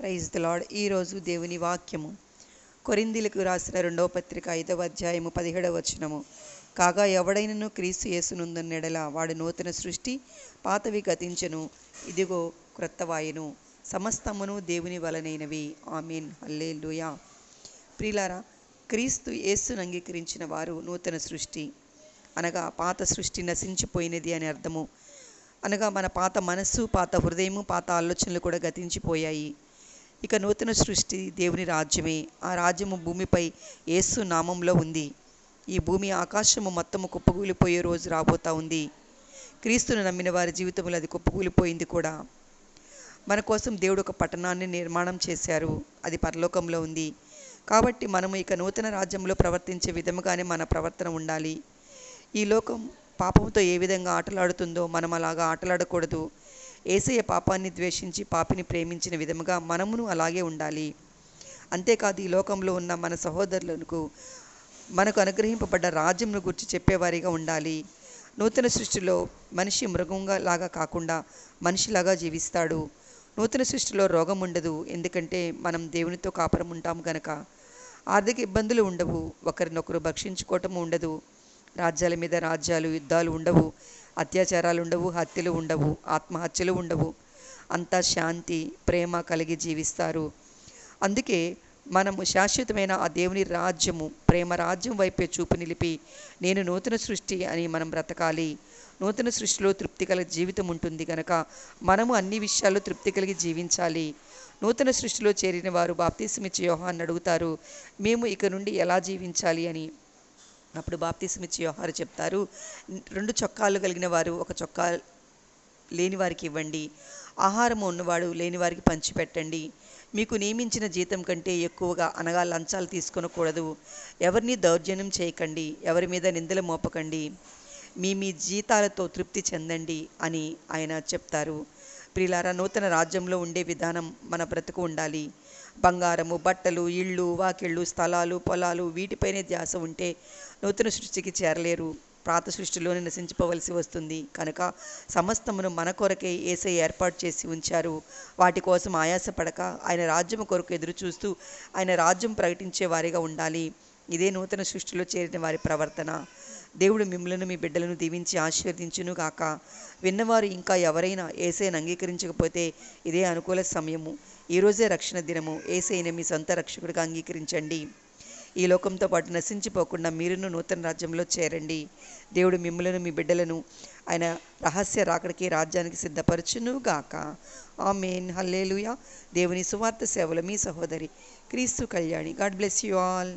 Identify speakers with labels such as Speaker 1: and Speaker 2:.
Speaker 1: Praise the lord. ఈరోజు దేవుని వాక్యము కొరింథీయులకు రాసిన 2వ పత్రిక 5వ అధ్యాయము 17వ వచనము. కాగా ఎవడైనను క్రీస్తు యేసునందున్న యెడల వాడు నూతన సృష్టి, పాతవి గతించెను, ఇదిగో క్రొత్తవాయెను. సమస్తమును దేవుని వలనైనవి. ఆమేన్. హల్లెలూయా. ప్రియులారా, క్రీస్తు యేసును అంగీకరించిన వారు నూతన సృష్టి అనగా పాత సృష్టి నశించిపోయినది అని అర్థము. అనగా మన పాత మనస్సు, పాత హృదయము, పాత ఆలోచనలు కూడా గతించిపోయాయి. ఇక నూతన సృష్టి దేవుని రాజ్యమే. ఆ రాజ్యము భూమిపై యేసు నామంలో ఉంది. ఈ భూమి ఆకాశము మొత్తము కుప్పకూలిపోయే రోజు రాబోతా ఉంది. క్రీస్తును నమ్మిన వారి జీవితంలో అది కుప్పకూలిపోయింది కూడా. మన కోసం దేవుడు ఒక పట్టణాన్ని నిర్మాణం చేశారు. అది పరలోకంలో ఉంది. కాబట్టి మనము ఇక నూతన రాజ్యంలో ప్రవర్తించే విధముగానే మన ప్రవర్తన ఉండాలి. ఈ లోకం పాపంతో ఏ విధంగా ఆటలాడుతుందో మనం అలాగా ఆటలాడకూడదు. యేసయ్య పాపాన్ని ద్వేషించి పాపిని ప్రేమించిన విధముగా మనమును అలాగే ఉండాలి. అంతేకాదు, ఈ లోకంలో ఉన్న మన సహోదరులకు మనకు అనుగ్రహింపబడ్డ రాజ్యంను గురించి చెప్పేవారిగా ఉండాలి. నూతన సృష్టిలో మనిషి మృగంగా లాగా కాకుండా మనిషిలాగా జీవిస్తాడు. నూతన సృష్టిలో రోగం ఉండదు, ఎందుకంటే మనం దేవునితో కాపురం ఉంటాము గనక. ఆర్థిక ఇబ్బందులు ఉండవు, ఒకరినొకరు భక్షించుకోవటము ఉండదు, రాజ్యాల మీద రాజ్యాలు, యుద్ధాలు ఉండవు, అత్యాచారాలు ఉండవు, హత్యలు ఉండవు, ఆత్మహత్యలు ఉండవు. అంతా శాంతి, ప్రేమ కలిగి జీవిస్తారు. అందుకే మనము శాశ్వతమైన ఆ దేవుని రాజ్యము, ప్రేమ రాజ్యం వైపే చూపు నిలిపి నేను నూతన సృష్టి అని మనం బ్రతకాలి. నూతన సృష్టిలో తృప్తి కలిగి జీవితం ఉంటుంది కనుక మనము అన్ని విషయాల్లో తృప్తి కలిగి జీవించాలి. నూతన సృష్టిలో చేరిన వారు బాప్తిస్మిచ్చి యోహాన్ని అడుగుతారు, మేము ఇక నుండి ఎలా జీవించాలి అని. అప్పుడు బాప్తిస్మిచ్చి యోహాను చెప్తారు, 2 చొక్కాలు కలిగిన వారు 1 చొక్కా లేని వారికి ఇవ్వండి, ఆహారము ఉన్నవాడు లేని వారికి పంచిపెట్టండి, మీకు నియమించిన జీతం కంటే ఎక్కువగా అనగా లంచాలు తీసుకొనకూడదు, ఎవరిని దౌర్జన్యం చేయకండి, ఎవరి మీద నిందలు మోపకండి, మీ జీతాలతో తృప్తి చెందండి అని ఆయన చెప్తారు. ప్రియులారా, నూతన రాజ్యంలో ఉండే విధానం మన బ్రతుకు ఉండాలి. బంగారము, బట్టలు, ఇళ్ళు, వాకిళ్ళు, స్థలాలు, పొలాలు వీటిపైనే ధ్యాస ఉంటే నూతన సృష్టికి చేరలేరు. పాత సృష్టిలోనే నశించిపోవలసి వస్తుంది. కనుక సమస్తమును మన కొరకే యేసయ్య ఏర్పాటు చేసి ఉంచారు. వాటి కోసం ఆయాసపడక ఆయన రాజ్యము కొరకు ఎదురు చూస్తూ ఆయన రాజ్యం ప్రకటించే వారిగా ఉండాలి. ఇదే నూతన సృష్టిలో చేరిన వారి ప్రవర్తన. దేవుడు మిమ్మలను మీ బిడ్డలను దీవించి ఆశీర్వదించును గాక. విన్నవారు ఇంకా ఎవరైనా యేసయ్యను అంగీకరించకపోతే ఇదే అనుకూల సమయము. ఈరోజే రక్షణ దినము. యేసయ్యను మీ సొంత రక్షకుడిగా అంగీకరించండి. ఈ లోకంతో పాటు నశించిపోకుండా మీరును నూతన రాజ్యంలో చేరండి. దేవుడు మిమ్మలను మీ బిడ్డలను ఆయన రహస్య రాకడికి రాజ్యానికి సిద్ధపరచును గాక. ఆమేన్. హల్లెలూయా. దేవుని సువార్త సేవలో మీ సహోదరి క్రీస్తు Kalyani. God bless you all.